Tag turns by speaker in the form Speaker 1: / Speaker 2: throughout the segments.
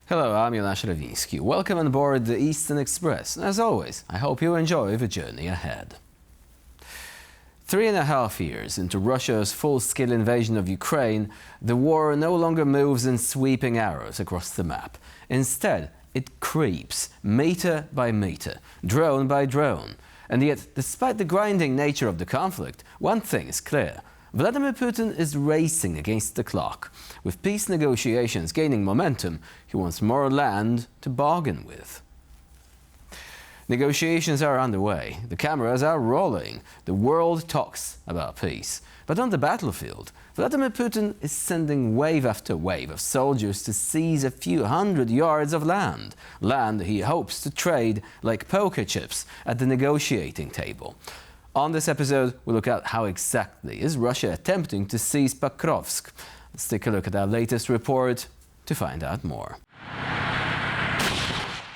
Speaker 1: Hello, I'm Jonasz Rawiński. Welcome on board the Eastern Express. As always, I hope you enjoy the journey ahead. 3.5 years into Russia's full-scale invasion of Ukraine, the war no longer moves in sweeping arrows across the map. Instead, it creeps, meter by meter, drone by drone. And yet, despite the grinding nature of the conflict, one thing is clear. Vladimir Putin is racing against the clock. With peace negotiations gaining momentum, he wants more land to bargain with. Negotiations are underway, the cameras are rolling, the world talks about peace. But on the battlefield, Vladimir Putin is sending wave after wave of soldiers to seize a few hundred yards of land he hopes to trade like poker chips at the negotiating table. On this episode, we look at how exactly is Russia attempting to seize Pokrovsk. Let's take a look at our latest report to find out more.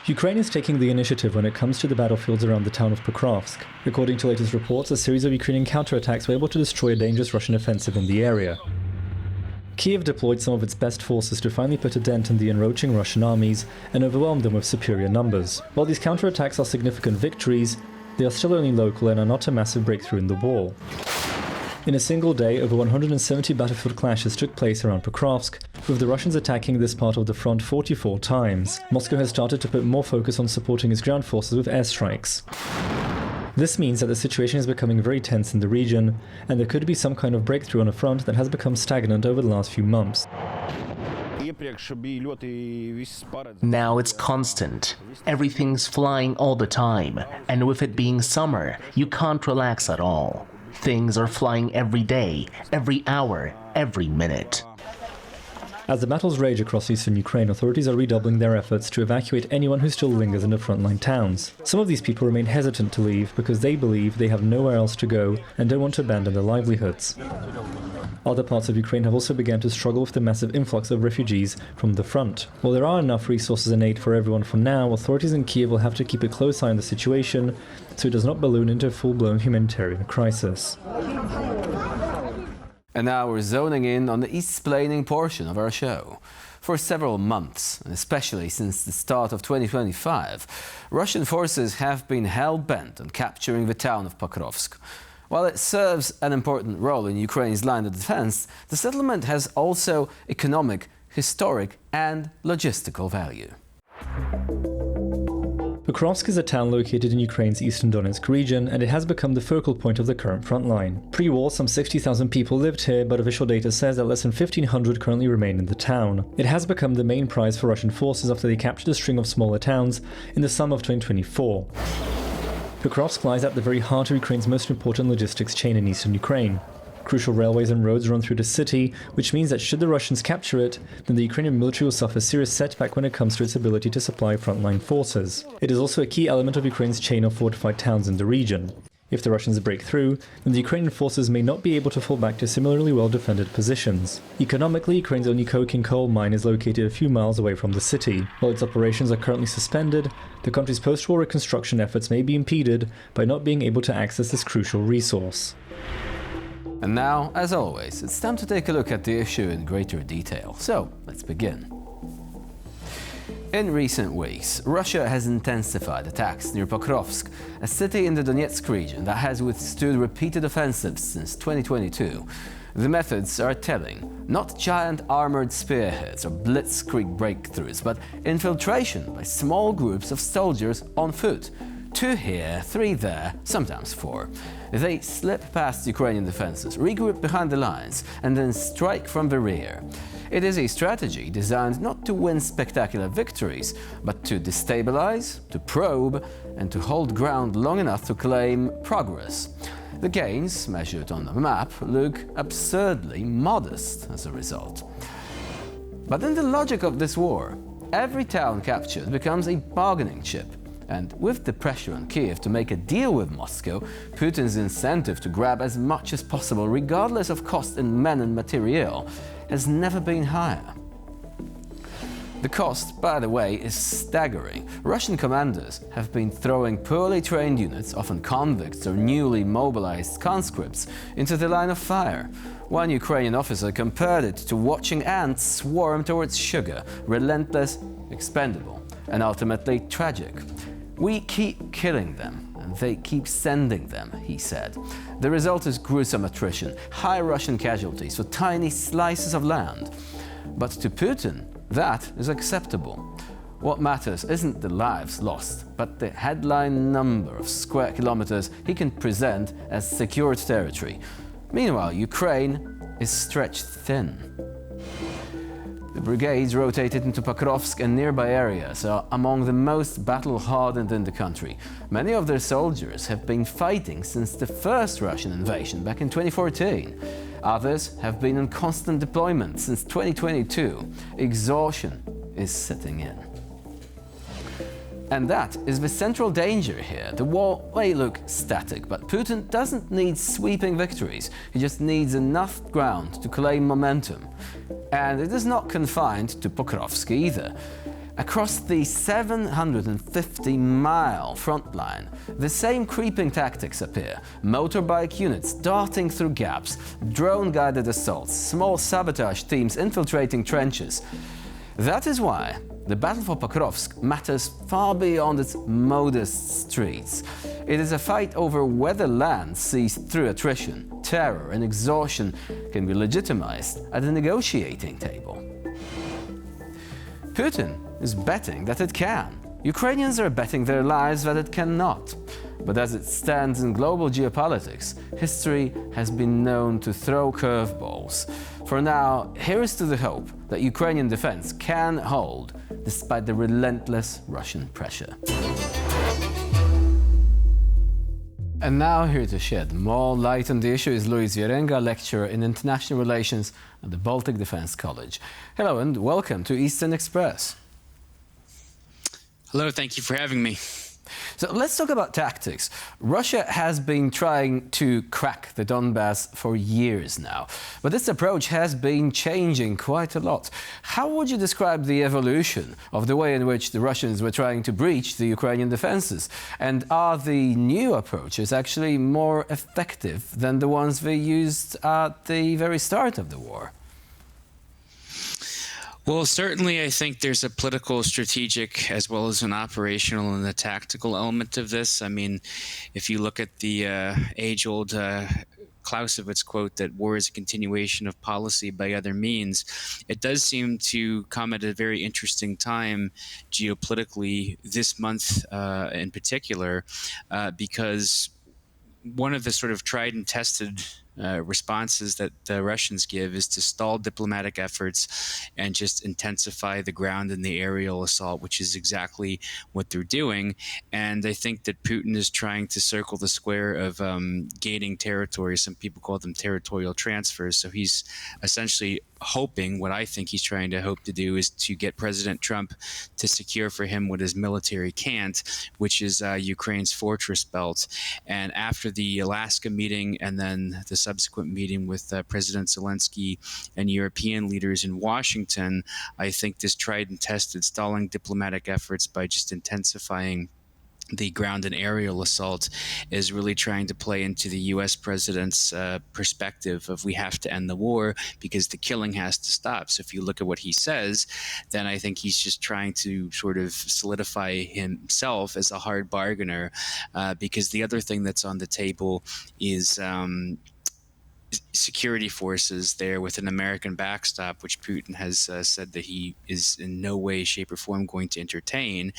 Speaker 2: Ukraine is taking the initiative when it comes to the battlefields around the town of Pokrovsk. According to latest reports, a series of Ukrainian counterattacks were able to destroy a dangerous Russian offensive in the area. Kiev deployed some of its best forces to finally put a dent in the encroaching Russian armies and overwhelm them with superior numbers. While these counterattacks are significant victories, they are still only local and are not a massive breakthrough in the war. In a single day, over 170 battlefield clashes took place around Pokrovsk, with the Russians attacking this part of the front 44 times. Moscow has started to put more focus on supporting its ground forces with airstrikes. This means that the situation is becoming very tense in the region, and there could be some kind of breakthrough on a front that has become stagnant over the last few months.
Speaker 3: Now it's constant. Everything's flying all the time, and with it being summer, you can't relax at all. Things are flying every day, every hour, every minute.
Speaker 2: As the battles rage across eastern Ukraine, authorities are redoubling their efforts to evacuate anyone who still lingers in the frontline towns. Some of these people remain hesitant to leave because they believe they have nowhere else to go and don't want to abandon their livelihoods. Other parts of Ukraine have also begun to struggle with the massive influx of refugees from the front. While there are enough resources and aid for everyone for now, authorities in Kiev will have to keep a close eye on the situation so it does not balloon into a full-blown humanitarian crisis.
Speaker 1: And now we're zoning in on the east-splaining portion of our show. For several months, and especially since the start of 2025, Russian forces have been hell-bent on capturing the town of Pokrovsk. While it serves an important role in Ukraine's line of defense, the settlement has also economic, historic and logistical value.
Speaker 2: Pokrovsk is a town located in Ukraine's eastern Donetsk region, and it has become the focal point of the current front line. Pre-war, some 60,000 people lived here, but official data says that less than 1,500 currently remain in the town. It has become the main prize for Russian forces after they captured a string of smaller towns in the summer of 2024. Pokrovsk lies at the very heart of Ukraine's most important logistics chain in eastern Ukraine. Crucial railways and roads run through the city, which means that should the Russians capture it, then the Ukrainian military will suffer a serious setback when it comes to its ability to supply frontline forces. It is also a key element of Ukraine's chain of fortified towns in the region. If the Russians break through, then the Ukrainian forces may not be able to fall back to similarly well-defended positions. Economically, Ukraine's only coking coal mine is located a few miles away from the city. While its operations are currently suspended, the country's post-war reconstruction efforts may be impeded by not being able to access this crucial resource.
Speaker 1: And now, as always, it's time to take a look at the issue in greater detail. So, let's begin. In recent weeks, Russia has intensified attacks near Pokrovsk, a city in the Donetsk region that has withstood repeated offensives since 2022. The methods are telling. Not giant armored spearheads or blitzkrieg breakthroughs, but infiltration by small groups of soldiers on foot. 2 here, 3 there, sometimes 4. They slip past Ukrainian defenses, regroup behind the lines, and then strike from the rear. It is a strategy designed not to win spectacular victories, but to destabilize, to probe, and to hold ground long enough to claim progress. The gains, measured on the map, look absurdly modest as a result. But in the logic of this war, every town captured becomes a bargaining chip. And with the pressure on Kiev to make a deal with Moscow, Putin's incentive to grab as much as possible, regardless of cost in men and materiel, has never been higher. The cost, by the way, is staggering. Russian commanders have been throwing poorly trained units, often convicts or newly mobilized conscripts, into the line of fire. One Ukrainian officer compared it to watching ants swarm towards sugar, relentless expendable, and ultimately tragic. We keep killing them, and they keep sending them, he said. The result is gruesome attrition, high Russian casualties for tiny slices of land. But to Putin, that is acceptable. What matters isn't the lives lost, but the headline number of square kilometers he can present as secured territory. Meanwhile, Ukraine is stretched thin. The brigades rotated into Pokrovsk and nearby areas are among the most battle-hardened in the country. Many of their soldiers have been fighting since the first Russian invasion back in 2014. Others have been in constant deployment since 2022. Exhaustion is setting in. And that is the central danger here. The war may look static, but Putin doesn't need sweeping victories. He just needs enough ground to claim momentum. And it is not confined to Pokrovsk either. Across the 750-mile front line, the same creeping tactics appear. Motorbike units darting through gaps, drone-guided assaults, small sabotage teams infiltrating trenches. That is why the battle for Pokrovsk matters far beyond its modest streets. It is a fight over whether land seized through attrition, terror and exhaustion can be legitimized at the negotiating table. Putin is betting that it can. Ukrainians are betting their lives that it cannot. But as it stands in global geopolitics, history has been known to throw curveballs. For now, here is to the hope that Ukrainian defense can hold despite the relentless Russian pressure. And now here to shed more light on the issue is Luis Vierenga, lecturer in international relations at the Baltic Defense College. Hello and welcome to Eastern Express.
Speaker 4: Hello, thank you for having me.
Speaker 1: So let's talk about tactics. Russia has been trying to crack the Donbass for years now, but this approach has been changing quite a lot. How would you describe the evolution of the way in which the Russians were trying to breach the Ukrainian defenses? And are the new approaches actually more effective than the ones they used at the very start of the war?
Speaker 4: Well, certainly I think there's a political, strategic, as well as an operational and a tactical element of this. I mean, if you look at the age-old Clausewitz quote that war is a continuation of policy by other means, it does seem to come at a very interesting time geopolitically this month in particular, because one of the sort of tried and tested responses that the Russians give is to stall diplomatic efforts and just intensify the ground and the aerial assault, which is exactly what they're doing. And I think that Putin is trying to circle the square of gaining territory. Some people call them territorial transfers. So he's essentially hoping, what I think he's trying to hope to do is to get President Trump to secure for him what his military can't, which is Ukraine's fortress belt. And after the Alaska meeting and then the subsequent meeting with President Zelensky and European leaders in Washington, I think this tried and tested stalling diplomatic efforts by just intensifying the ground and aerial assault is really trying to play into the U.S. president's perspective of we have to end the war because the killing has to stop. So if you look at what he says, then I think he's just trying to sort of solidify himself as a hard bargainer, because the other thing that's on the table is security forces there with an American backstop, which Putin has said that he is in no way, shape, or form going to entertain.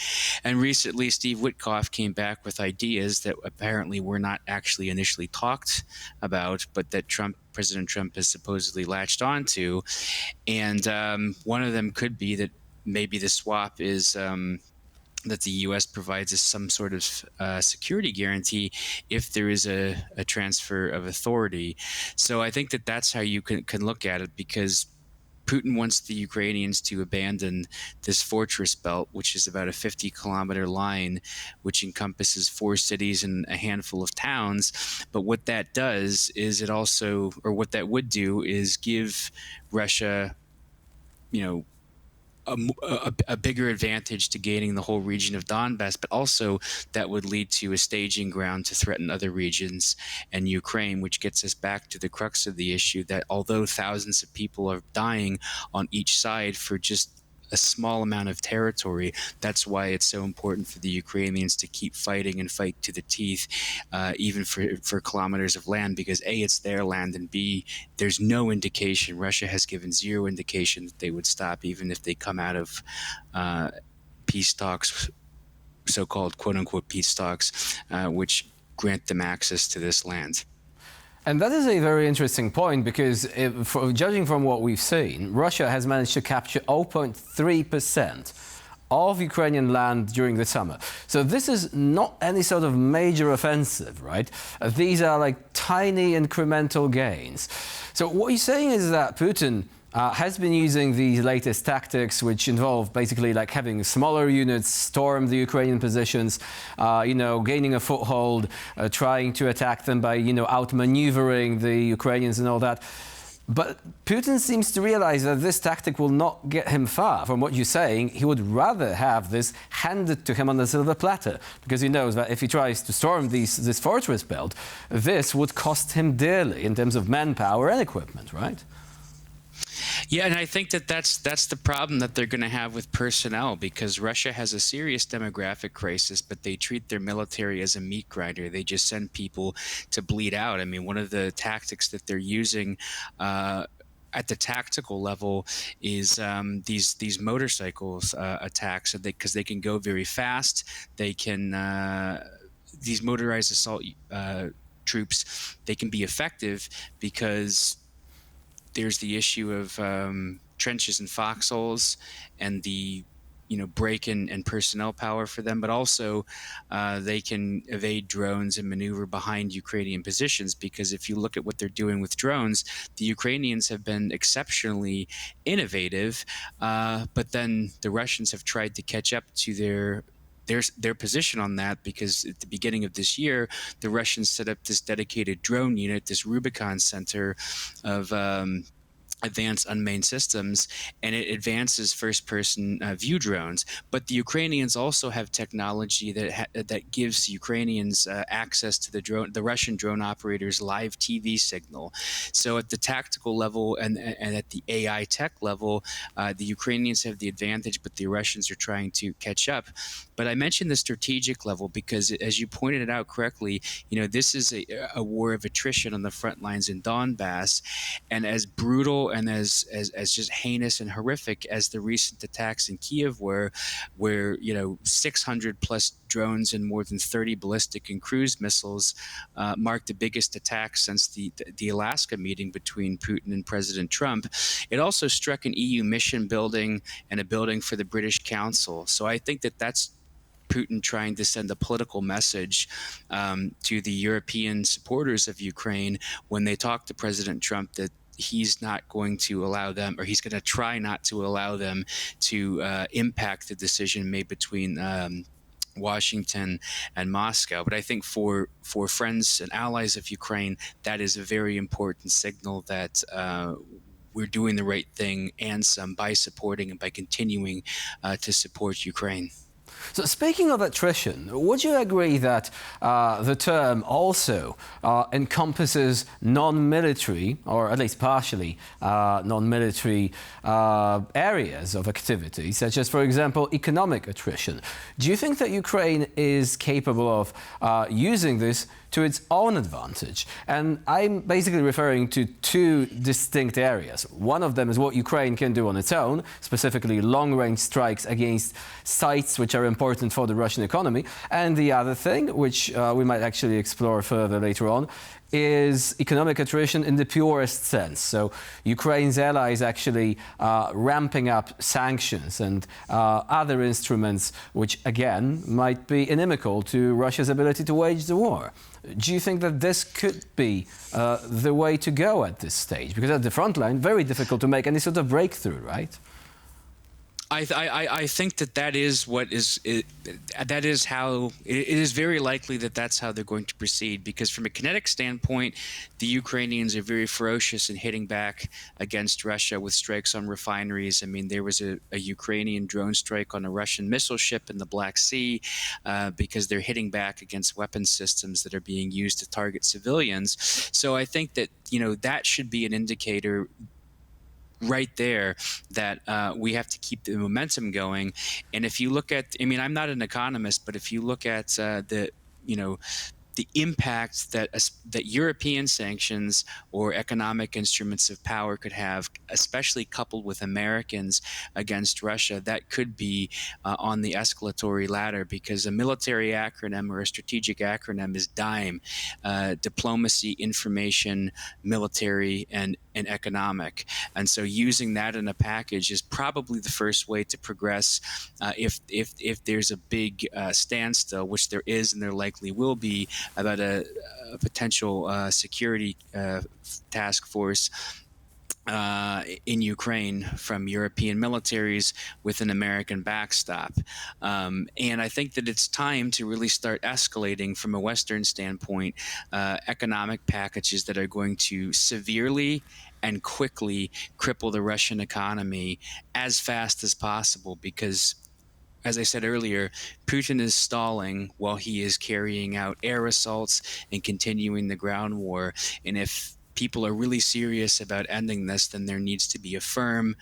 Speaker 4: And recently, Steve Witkoff came back with ideas that apparently were not actually initially talked about, but that President Trump has supposedly latched onto. And one of them could be that maybe the swap is that the U.S. provides us some sort of security guarantee if there is a transfer of authority. So I think that that's how you can look at it, because Putin wants the Ukrainians to abandon this fortress belt, which is about a 50-kilometer line, which encompasses 4 cities and a handful of towns. But what that does is what that would do is give Russia, a bigger advantage to gaining the whole region of Donbass, but also that would lead to a staging ground to threaten other regions and Ukraine, which gets us back to the crux of the issue that although thousands of people are dying on each side for just a small amount of territory. That's why it's so important for the Ukrainians to keep fighting and fight to the teeth, even for kilometers of land, because A, it's their land, and B, there's no indication, Russia has given zero indication that they would stop, even if they come out of peace talks, so-called quote-unquote peace talks, which grant them access to this land.
Speaker 1: And that is a very interesting point, because judging from what we've seen, Russia has managed to capture 0.3% of Ukrainian land during the summer. So this is not any sort of major offensive, right? These are like tiny incremental gains. So what you're saying is that Putin has been using these latest tactics, which involve basically like having smaller units storm the Ukrainian positions, gaining a foothold, trying to attack them by, outmaneuvering the Ukrainians and all that. But Putin seems to realize that this tactic will not get him far. From what you're saying, he would rather have this handed to him on a silver platter, because he knows that if he tries to storm this fortress belt, this would cost him dearly in terms of manpower and equipment, right?
Speaker 4: Yeah, and I think that's the problem that they're going to have with personnel, because Russia has a serious demographic crisis, but they treat their military as a meat grinder. They just send people to bleed out. I mean, one of the tactics that they're using at the tactical level is these motorcycles attacks, because they can go very fast. They can these motorized assault troops, they can be effective because there's the issue of trenches and foxholes and the break and personnel power for them, but also they can evade drones and maneuver behind Ukrainian positions, because if you look at what they're doing with drones, the Ukrainians have been exceptionally innovative, but then the Russians have tried to catch up to their position on that, because at the beginning of this year, the Russians set up this dedicated drone unit, this Rubicon Center of advanced unmanned systems, and it advances first-person view drones. But the Ukrainians also have technology that gives Ukrainians access to the Russian drone operators' live TV signal. So at the tactical level and at the AI tech level, the Ukrainians have the advantage, but the Russians are trying to catch up. But I mentioned the strategic level because, as you pointed it out correctly, this is a war of attrition on the front lines in Donbass, and as brutal and as just heinous and horrific as the recent attacks in Kiev were, where 600 plus drones and more than 30 ballistic and cruise missiles marked the biggest attack since the Alaska meeting between Putin and President Trump. It also struck an EU mission building and a building for the British Council. So I think that's Putin trying to send a political message to the European supporters of Ukraine when they talk to President Trump, that he's not going to allow them, or he's going to try not to allow them to impact the decision made between Washington and Moscow. But I think for friends and allies of Ukraine, that is a very important signal that we're doing the right thing, and some, by supporting and by continuing to support Ukraine.
Speaker 1: So speaking of attrition, would you agree that the term also encompasses non-military, or at least partially non-military areas of activity, such as, for example, economic attrition? Do you think that Ukraine is capable of using this to its own advantage? And I'm basically referring to two distinct areas. One of them is what Ukraine can do on its own, specifically long-range strikes against sites which are important for the Russian economy. And the other thing, which we might actually explore further later on, is economic attrition in the purest sense. So Ukraine's allies actually ramping up sanctions and other instruments which, again, might be inimical to Russia's ability to wage the war. Do you think that this could be the way to go at this stage? Because at the front line, very difficult to make any sort of breakthrough, right?
Speaker 4: I think that is what is that is how it is very likely that's how they're going to proceed, because from a kinetic standpoint, the Ukrainians are very ferocious in hitting back against Russia with strikes on refineries. I mean, there was a Ukrainian drone strike on a Russian missile ship in the Black Sea because they're hitting back against weapon systems that are being used to target civilians. So I think that that should be an indicator. right there that we have to keep the momentum going. And if you look at, I mean, I'm not an economist, but if you look at the impact that European sanctions or economic instruments of power could have, especially coupled with Americans against Russia, that could be on the escalatory ladder, because a military acronym or a strategic acronym is DIME: diplomacy, information, military, and economic. And so using that in a package is probably the first way to progress if there's a big standstill, which there is and there likely will be, about a potential security task force in Ukraine from European militaries with an American backstop. And I think that it's time to really start escalating from a Western standpoint economic packages that are going to severely and quickly cripple the Russian economy as fast as possible, because as I said earlier, Putin is stalling while he is carrying out air assaults and continuing the ground war. And if people are really serious about ending this, then there needs to be a firm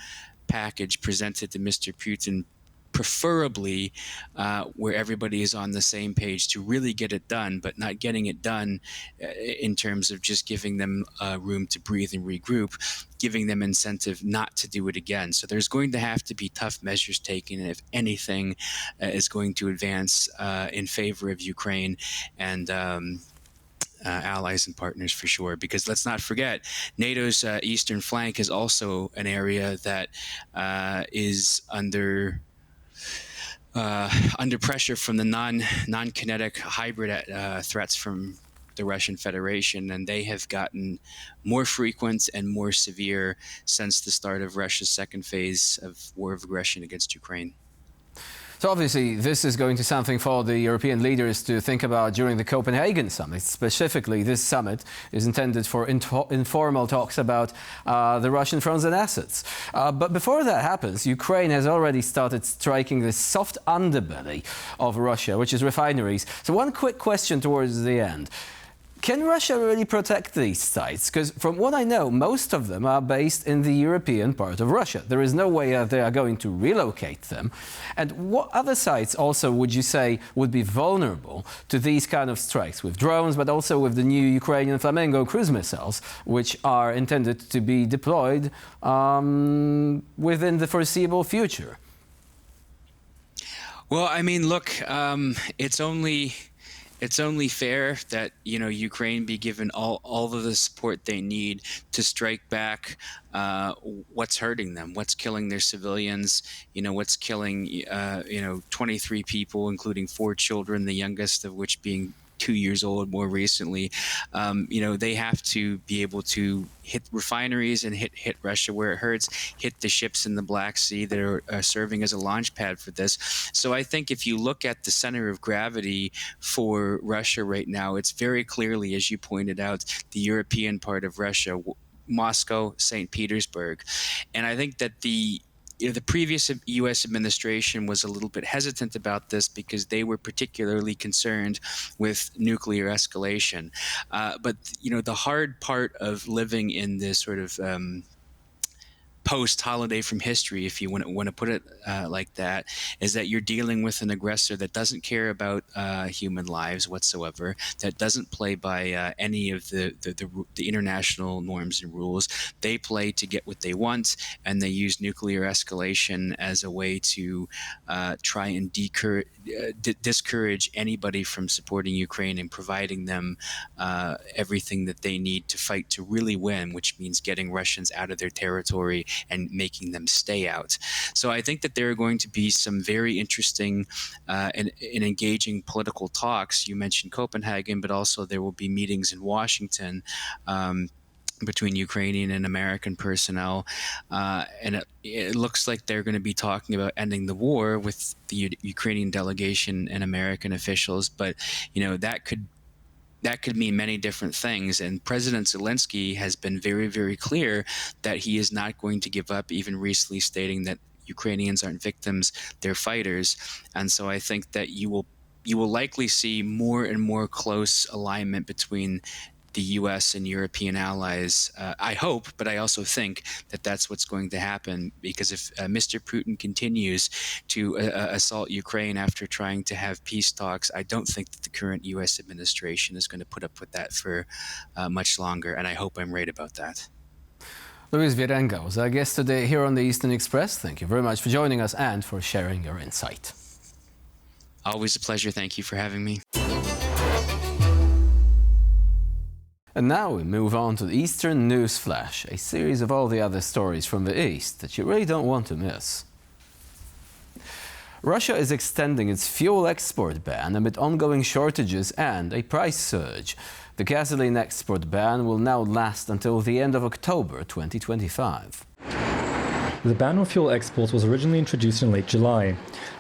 Speaker 4: package presented to Mr. Putin, preferably where everybody is on the same page to really get it done, but not getting it done in terms of just giving them room to breathe and regroup, giving them incentive not to do it again. So there's going to have to be tough measures taken if anything is going to advance in favor of Ukraine and allies and partners, for sure. Because let's not forget, NATO's eastern flank is also an area that is under pressure from the non-kinetic hybrid threats from the Russian Federation, and they have gotten more frequent and more severe since the start of Russia's second phase of war of aggression against Ukraine.
Speaker 1: So obviously this is going to something for the European leaders to think about during the Copenhagen summit. Specifically, this summit is intended for informal talks about the Russian frozen assets. But before that happens, Ukraine has already started striking the soft underbelly of Russia, which is refineries. So one quick question towards the end. Can Russia really protect these sites? Because from what I know, most of them are based in the European part of Russia. There is no way they are going to relocate them. And what other sites also would you say would be vulnerable to these kind of strikes with drones, but also with the new Ukrainian Flamingo cruise missiles, which are intended to be deployed within the foreseeable future?
Speaker 4: Well, I mean, look, it's only fair that Ukraine be given all of the support they need to strike back what's hurting them, what's killing their civilians, what's killing 23 people, including 4 children, the youngest of which being 2 years old more recently. They have to be able to hit refineries and hit Russia where it hurts, hit the ships in the Black Sea that are serving as a launch pad for this. So I think if you look at the center of gravity for Russia right now, it's very clearly, as you pointed out, the European part of Russia, Moscow, St. Petersburg. And I think that the previous U.S. administration was a little bit hesitant about this because they were particularly concerned with nuclear escalation. But the hard part of living in this sort of post-holiday from history, if you want to put it like that, is that you're dealing with an aggressor that doesn't care about human lives whatsoever, that doesn't play by any of the international norms and rules. They play to get what they want, and they use nuclear escalation as a way to try and discourage anybody from supporting Ukraine and providing them everything that they need to fight to really win, which means getting Russians out of their territory and making them stay out. So I think that there are going to be some very interesting and engaging political talks. You mentioned Copenhagen, but also there will be meetings in Washington between Ukrainian and American personnel. And it looks like they're going to be talking about ending the war with the Ukrainian delegation and American officials. But, that could mean many different things. And President Zelensky has been very, very clear that he is not going to give up, even recently stating that Ukrainians aren't victims, they're fighters. And so I think that you will likely see more and more close alignment between the U.S. and European allies. I hope, but I also think that that's what's going to happen, because if Mr. Putin continues to assault Ukraine after trying to have peace talks, I don't think that the current U.S. administration is going to put up with that for much longer, and I hope I'm right about that.
Speaker 1: Luis Virenga was our guest today here on the Eastern Express. Thank you very much for joining us and for sharing your insight.
Speaker 4: Always a pleasure. Thank you for having me.
Speaker 1: And now we move on to the Eastern News Flash, a series of all the other stories from the East that you really don't want to miss. Russia is extending its fuel export ban amid ongoing shortages and a price surge. The gasoline export ban will now last until the end of October 2025.
Speaker 2: The ban on fuel exports was originally introduced in late July.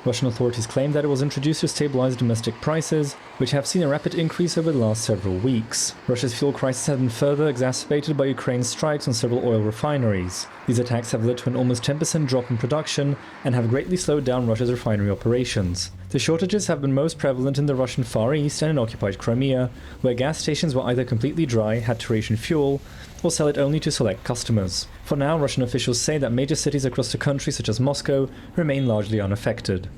Speaker 2: Russian authorities claim that it was introduced to stabilize domestic prices, which have seen a rapid increase over the last several weeks. Russia's fuel crisis has been further exacerbated by Ukraine's strikes on several oil refineries. These attacks have led to an almost 10% drop in production and have greatly slowed down Russia's refinery operations. The shortages have been most prevalent in the Russian Far East and in occupied Crimea, where gas stations were either completely dry, had to ration fuel, or sell it only to select customers. For now, Russian officials say that major cities across the country, such as Moscow, remain largely unaffected.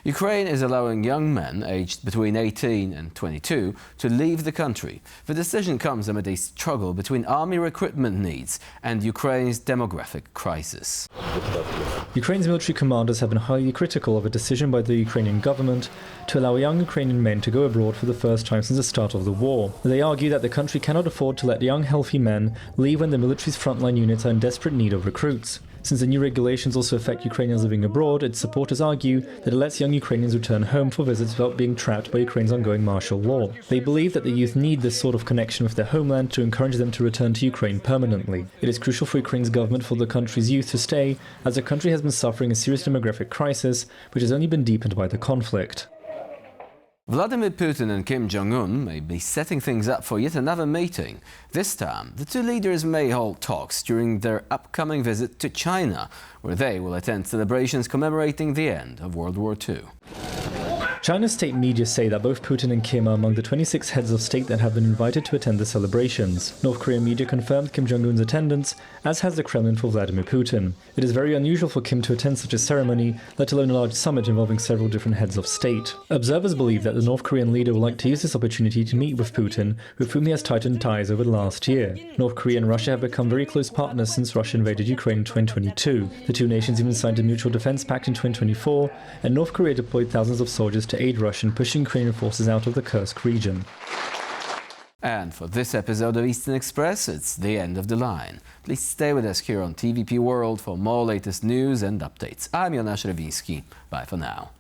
Speaker 1: Ukraine is allowing young men aged between 18 and 22 to leave the country. The decision comes amid a struggle between army recruitment needs and Ukraine's demographic crisis.
Speaker 2: Ukraine's military commanders have been highly critical of a decision by the Ukrainian government to allow young Ukrainian men to go abroad for the first time since the start of the war. They argue that the country cannot afford to let young, healthy men leave when the military's frontline units are in desperate need of recruits. Since the new regulations also affect Ukrainians living abroad, its supporters argue that it lets young Ukrainians return home for visits without being trapped by Ukraine's ongoing martial law. They believe that the youth need this sort of connection with their homeland to encourage them to return to Ukraine permanently. It is crucial for Ukraine's government for the country's youth to stay, as the country has been suffering a serious demographic crisis, which has only been deepened by the conflict.
Speaker 1: Vladimir Putin and Kim Jong-un may be setting things up for yet another meeting. This time, the two leaders may hold talks during their upcoming visit to China, where they will attend celebrations commemorating the end of World War II.
Speaker 2: China's state media say that both Putin and Kim are among the 26 heads of state that have been invited to attend the celebrations. North Korean media confirmed Kim Jong-un's attendance, as has the Kremlin for Vladimir Putin. It is very unusual for Kim to attend such a ceremony, let alone a large summit involving several different heads of state. Observers believe that the North Korean leader will like to use this opportunity to meet with Putin, with whom he has tightened ties over the last year. North Korea and Russia have become very close partners since Russia invaded Ukraine in 2022. The two nations even signed a mutual defense pact in 2024, and North Korea deployed thousands of soldiers to aid Russia in pushing Ukrainian forces out of the Kursk region.
Speaker 1: And for this episode of Eastern Express, it's the end of the line. Please stay with us here on TVP World for more latest news and updates. I'm Jonasz Rewiński. Bye for now.